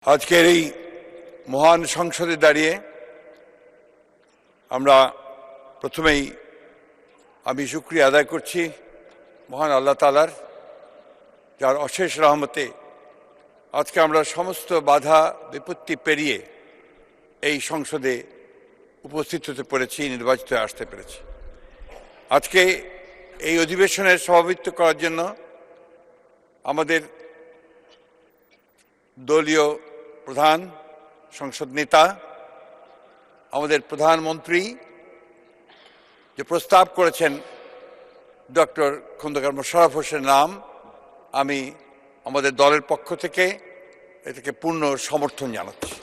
আজকের এই মহান সংসদে দাঁড়িয়ে আমরা প্রথমেই আমি শুকরিয়া আদায় করছি মহান আল্লাহ তাআলার, যার অশেষ রহমতে আজকে আমরা সমস্ত বাধা বিপত্তি পেরিয়ে এই সংসদে উপস্থিত হতে পেরেছি, নির্বাচিত হয়ে আসতে পেরেছি। আজকে এই অধিবেশনের সভাপতিত্ব করার জন্য আমাদের দলীয় প্রধান, সংসদ নেতা, আমাদের প্রধানমন্ত্রী যে প্রস্তাব করেছেন ডক্টর খন্দকার মোশাররফ হোসেনের নাম, আমি আমাদের দলের পক্ষ থেকে এটাকে পূর্ণ সমর্থন জানাচ্ছি।